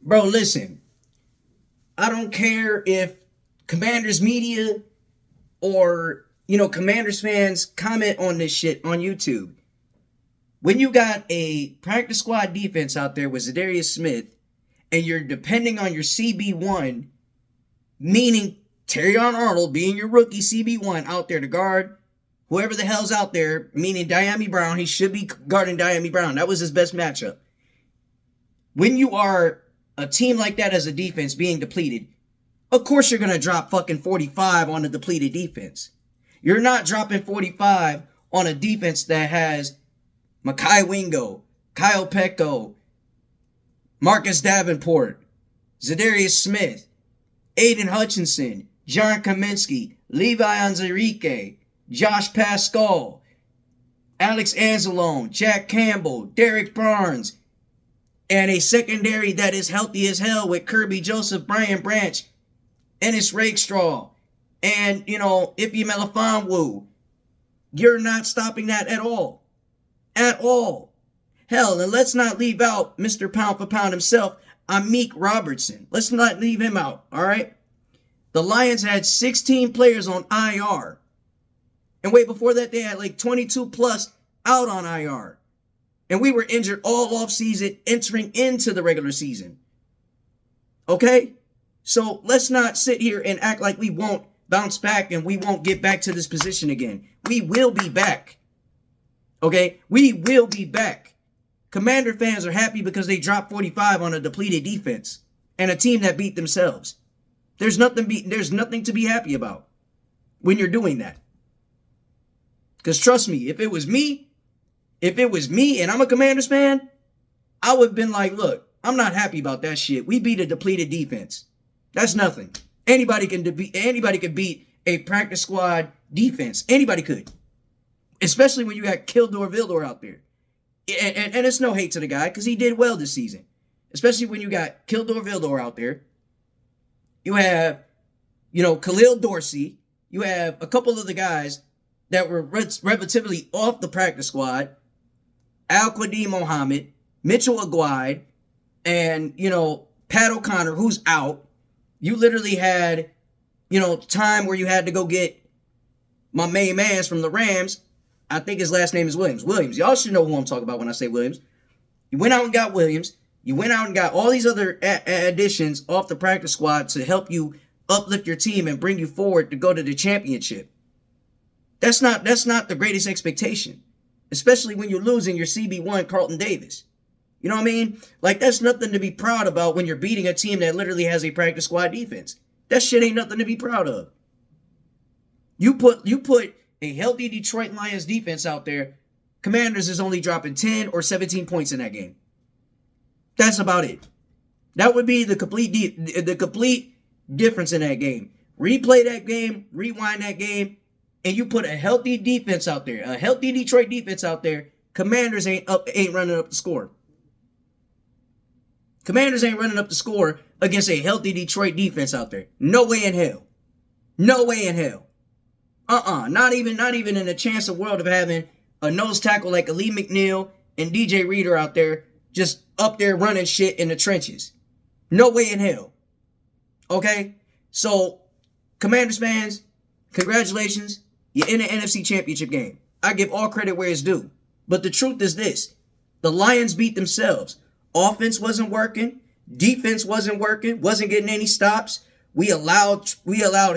Bro, listen, I don't care if Commanders media or, Commanders fans comment on this shit on YouTube. When you got a practice squad defense out there with Zadarius Smith and you're depending on your CB1, meaning Terrion Arnold being your rookie CB1 out there to guard whoever the hell's out there, meaning Diami Brown, he should be guarding Diami Brown. That was his best matchup. When you are a team like that as a defense being depleted, of course you're going to drop fucking 45 on a depleted defense. You're not dropping 45 on a defense that has Makai Wingo, Kyle Pecco, Marcus Davenport, Zadarius Smith, Aiden Hutchinson, John Kaminsky, Levi Onwuzurike, Josh Pascal, Alex Anzalone, Jack Campbell, Derek Barnes, and a secondary that is healthy as hell with Kirby Joseph, Brian Branch, Ennis Rakestraw, and, Ife Melifonwu. You're not stopping that at all. At all. Hell, and let's not leave out Mr. Pound for Pound himself, Amik Robertson. Let's not leave him out, all right? The Lions had 16 players on IR. And wait, before that, they had like 22 plus out on IR. And we were injured all offseason entering into the regular season. Okay? So let's not sit here and act like we won't bounce back and we won't get back to this position again. We will be back. Okay? We will be back. Commander fans are happy because they dropped 45 on a depleted defense and a team that beat themselves. There's nothing to be happy about when you're doing that. Because trust me, if it was me and I'm a Commanders fan, I would have been like, look, I'm not happy about that shit. We beat a depleted defense. That's nothing. Anybody can beat a practice squad defense. Anybody could. Especially when you got Kildor Vildor out there. And it's no hate to the guy because he did well this season. Especially when you got Kildor Vildor out there. You have, Khalil Dorsey. You have a couple of the guys that were relatively off the practice squad. Al-Qadim Mohammed, Mitchell Aguide, and, Pat O'Connor, who's out. You literally had, time where you had to go get my main mans from the Rams. I think his last name is Williams. Williams. Y'all should know who I'm talking about when I say Williams. You went out and got Williams. You went out and got all these other additions off the practice squad to help you uplift your team and bring you forward to go to the championship. That's not the greatest expectation, especially when you're losing your CB1 Carlton Davis. You know what I mean? Like, that's nothing to be proud about when you're beating a team that literally has a practice squad defense. That shit ain't nothing to be proud of. You put a healthy Detroit Lions defense out there, Commanders is only dropping 10 or 17 points in that game. That's about it. That would be the complete difference in that game. Replay that game, rewind that game, and you put a healthy defense out there, a healthy Detroit defense out there, Commanders ain't running up the score. Commanders ain't running up the score against a healthy Detroit defense out there. No way in hell. No way in hell. Not even in a chance of world of having a nose tackle like Ali McNeil and DJ Reader out there just up there running shit in the trenches. No way in hell. Okay? So, Commanders fans, congratulations. You're in the NFC Championship game. I give all credit where it's due. But the truth is this. The Lions beat themselves. Offense wasn't working. Defense wasn't working. Wasn't getting any stops. We allowed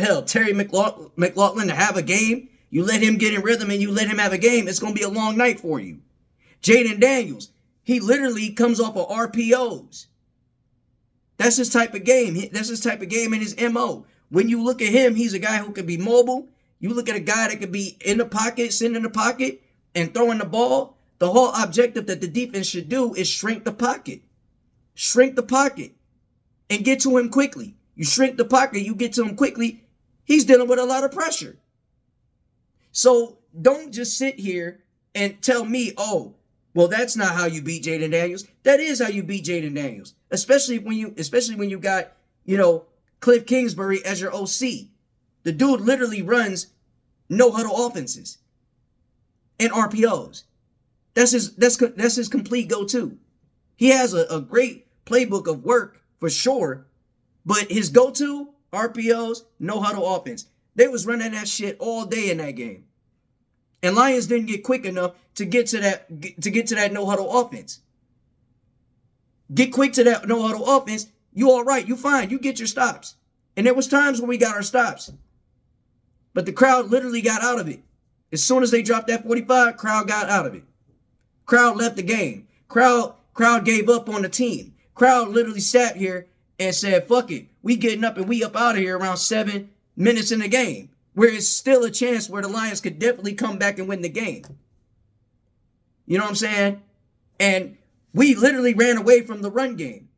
hell, Terry McLaughlin to have a game. You let him get in rhythm and you let him have a game. It's going to be a long night for you. Jaden Daniels, he literally comes off of RPOs. That's his type of game. That's his type of game and his MO. When you look at him, he's a guy who can be mobile. You look at a guy that could be in the pocket, sitting in the pocket, and throwing the ball. The whole objective that the defense should do is shrink the pocket. Shrink the pocket and get to him quickly. You shrink the pocket, you get to him quickly. He's dealing with a lot of pressure. So don't just sit here and tell me, oh, well, that's not how you beat Jaden Daniels. That is how you beat Jaden Daniels. Especially when you got, Cliff Kingsbury as your OC. The dude literally runs no huddle offenses and RPOs. That's his complete go-to. He has a great playbook of work for sure. But his go-to, RPOs, no huddle offense. They was running that shit all day in that game. And Lions didn't get quick enough to get to that no huddle offense. Get quick to that no huddle offense, you all right, you fine, you get your stops. And there was times when we got our stops. But the crowd literally got out of it. As soon as they dropped that 45, crowd got out of it. Crowd left the game. Crowd gave up on the team. Crowd literally sat here and said, fuck it. We getting up and we up out of here around 7 minutes in the game. Where it's still a chance where the Lions could definitely come back and win the game. You know what I'm saying? And we literally ran away from the run game.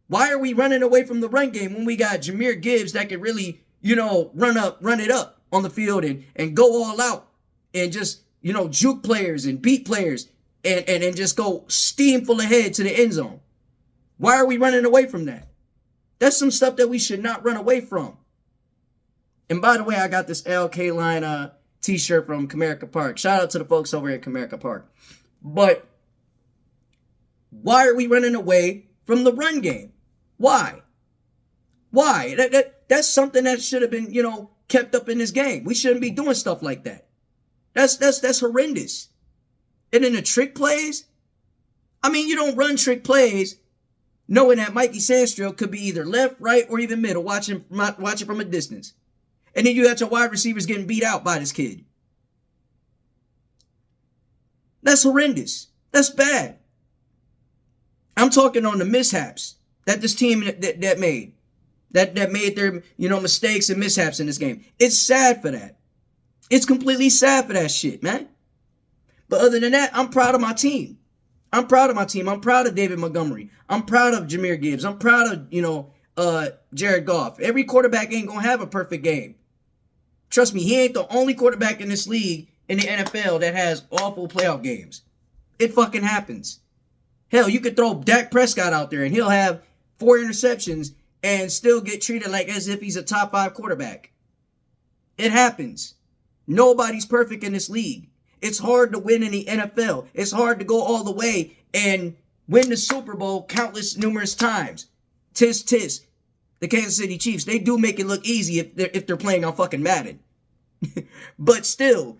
Why are we running away from the run game when we got Jahmyr Gibbs that could really, run it up on the field and go all out and just, juke players and beat players and just go steam full ahead to the end zone? Why are we running away from that? That's some stuff that we should not run away from. And by the way, I got this LK line t-shirt from Comerica Park. Shout out to the folks over at Comerica Park. But why are we running away from the run game? Why? That's something that should have been, kept up in this game. We shouldn't be doing stuff like that. That's horrendous. And then the trick plays. I mean, you don't run trick plays knowing that Mikey Sandstrom could be either left, right, or even middle, watching from a distance. And then you got your wide receivers getting beat out by this kid. That's horrendous. That's bad. I'm talking on the mishaps that this team that made their mistakes and mishaps in this game. It's sad for that. It's completely sad for that shit, man. But other than that, I'm proud of my team. I'm proud of David Montgomery. I'm proud of Jahmyr Gibbs. I'm proud of Jared Goff. Every quarterback ain't gonna have a perfect game. Trust me, he ain't the only quarterback in this league in the NFL that has awful playoff games. It fucking happens. Hell, you could throw Dak Prescott out there and he'll have 4 interceptions and still get treated like as if he's a top 5 quarterback. It happens. Nobody's perfect in this league. It's hard to win in the NFL. It's hard to go all the way and win the Super Bowl numerous times. Tis. The Kansas City Chiefs, they do make it look easy if they're playing on fucking Madden. But still,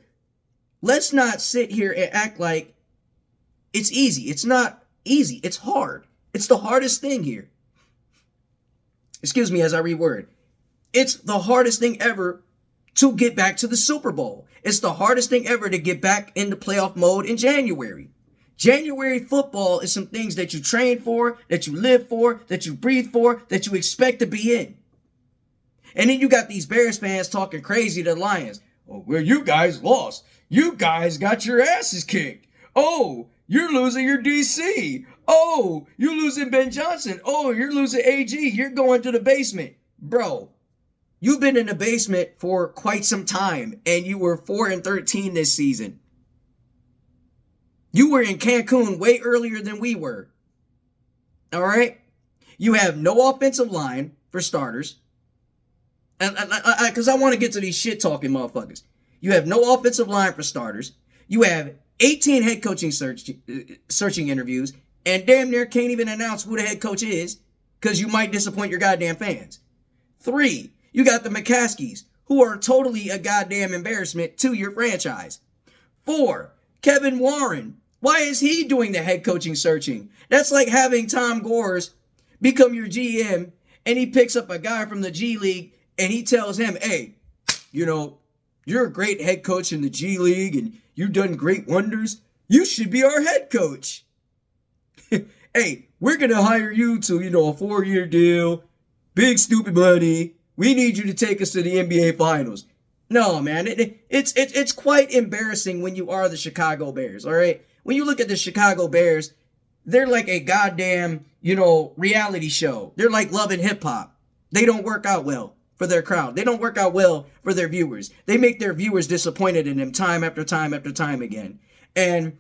let's not sit here and act like it's easy. It's not easy. It's hard. It's the hardest thing here. Excuse me as I reword. It's the hardest thing ever to get back to the Super Bowl. It's the hardest thing ever to get back into playoff mode in January. January football is some things that you train for, that you live for, that you breathe for, that you expect to be in. And then you got these Bears fans talking crazy to the Lions. Oh, well, you guys lost. You guys got your asses kicked. Oh, you're losing your DC. Oh, you're losing Ben Johnson. Oh, you're losing AG. You're going to the basement. Bro, you've been in the basement for quite some time, and you were 4-13 this season. You were in Cancun way earlier than we were. All right? You have no offensive line, for starters. Because I want to get to these shit-talking motherfuckers. You have no offensive line, for starters. You have 18 head coaching searching interviews, and damn near can't even announce who the head coach is, because you might disappoint your goddamn fans. 3, you got the McCaskies, who are totally a goddamn embarrassment to your franchise. 4, Kevin Warren. Why is he doing the head coaching searching? That's like having Tom Gores become your GM and he picks up a guy from the G League and he tells him, hey, you're a great head coach in the G League and you've done great wonders. You should be our head coach. Hey, we're going to hire you to, a 4-year deal. Big stupid money. We need you to take us to the NBA Finals. No, man, it's quite embarrassing when you are the Chicago Bears, all right? When you look at the Chicago Bears, they're like a goddamn, reality show. They're like Love and Hip Hop. They don't work out well for their crowd. They don't work out well for their viewers. They make their viewers disappointed in them time after time after time again. And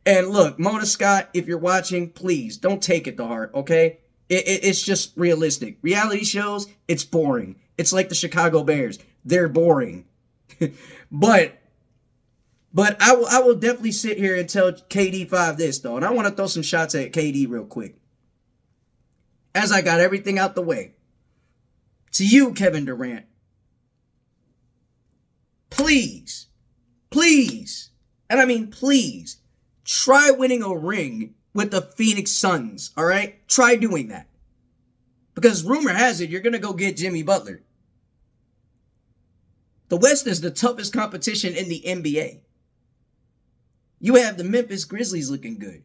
look, Mona Scott, if you're watching, please don't take it to heart, okay? It's just realistic. Reality shows, it's boring. It's like the Chicago Bears. They're boring. But I will definitely sit here and tell KD5 this, though. And I want to throw some shots at KD real quick. as I got everything out the way, to you, Kevin Durant, please, and I mean please, try winning a ring with the Phoenix Suns, all right? Try doing that. Because rumor has it, you're going to go get Jimmy Butler. The West is the toughest competition in the NBA. You have the Memphis Grizzlies looking good.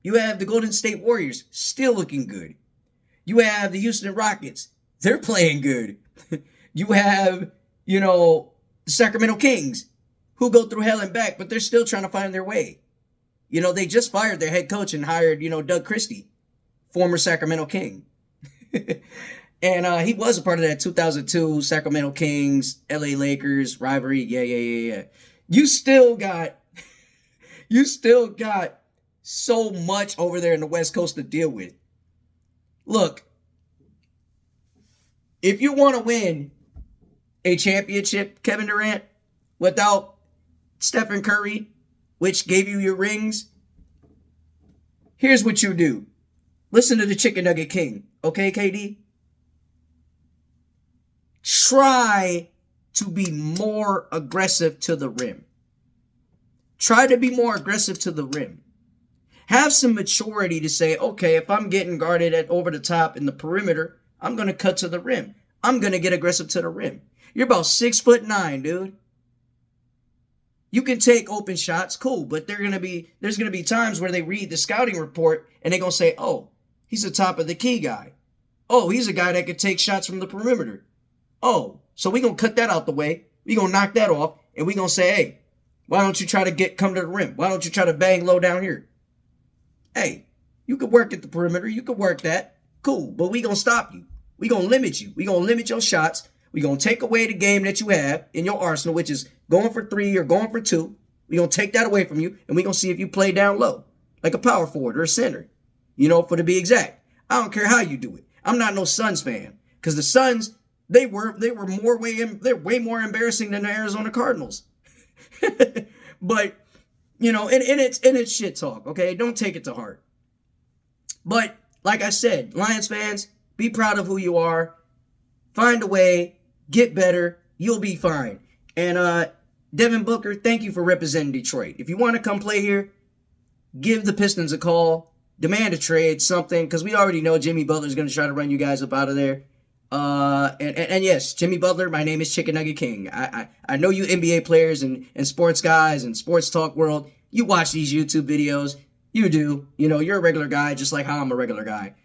You have the Golden State Warriors still looking good. You have the Houston Rockets. They're playing good. You have, the Sacramento Kings, who go through hell and back, but they're still trying to find their way. They just fired their head coach and hired, Doug Christie, former Sacramento King. And he was a part of that 2002 Sacramento Kings, LA Lakers rivalry. Yeah. You still got so much over there in the West Coast to deal with. Look, if you want to win a championship, Kevin Durant, without Stephen Curry, which gave you your rings, here's what you do. Listen to the Chicken Nugget King, okay, KD? Try to be more aggressive to the rim. Try to be more aggressive to the rim. Have some maturity to say, okay, if I'm getting guarded at over the top in the perimeter, I'm going to cut to the rim. I'm going to get aggressive to the rim. You're about 6'9", dude. You can take open shots, cool, but there's going to be times where they read the scouting report and they're going to say, oh, he's the top of the key guy. Oh, he's a guy that can take shots from the perimeter. Oh, so we're going to cut that out the way. We're going to knock that off, and we're going to say, hey, why don't you try to come to the rim? Why don't you try to bang low down here? Hey, you could work at the perimeter. You could work that. Cool, but we're going to stop you. We're going to limit you. We're going to limit your shots. We're going to take away the game that you have in your arsenal, which is going for 3 or going for 2. We're going to take that away from you, and we're going to see if you play down low, like a power forward or a center, for to be exact. I don't care how you do it. I'm not no Suns fan, because the Suns, they're way more embarrassing than the Arizona Cardinals. But, and it's shit talk, okay? Don't take it to heart. But, like I said, Lions fans, be proud of who you are. Find a way. Get better. You'll be fine. And Devin Booker, thank you for representing Detroit. If you want to come play here, give the Pistons a call. Demand a trade, something, because we already know Jimmy Butler's going to try to run you guys up out of there. And yes, Jimmy Butler, my name is Chicken Nugget King. I know you NBA players and sports guys and sports talk world. You watch these YouTube videos. You do. You're a regular guy, just like how I'm a regular guy.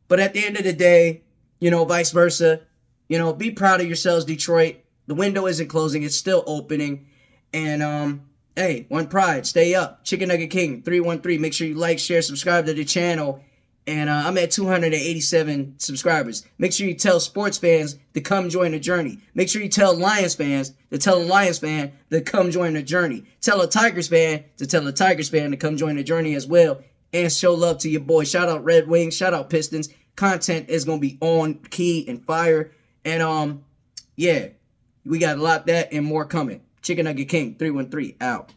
But at the end of the day, vice versa. Be proud of yourselves, Detroit. The window isn't closing. It's still opening. And, hey, one pride. Stay up. Chicken Nugget King 313. Make sure you like, share, subscribe to the channel. And I'm at 287 subscribers. Make sure you tell sports fans to come join the journey. Make sure you tell Lions fans to tell a Lions fan to come join the journey. Tell a Tigers fan to tell a Tigers fan to come join the journey as well. And show love to your boy. Shout out Red Wings. Shout out Pistons. Content is going to be on key and fire. And, yeah, we got a lot of that and more coming. Chicken Nugget King 313 out.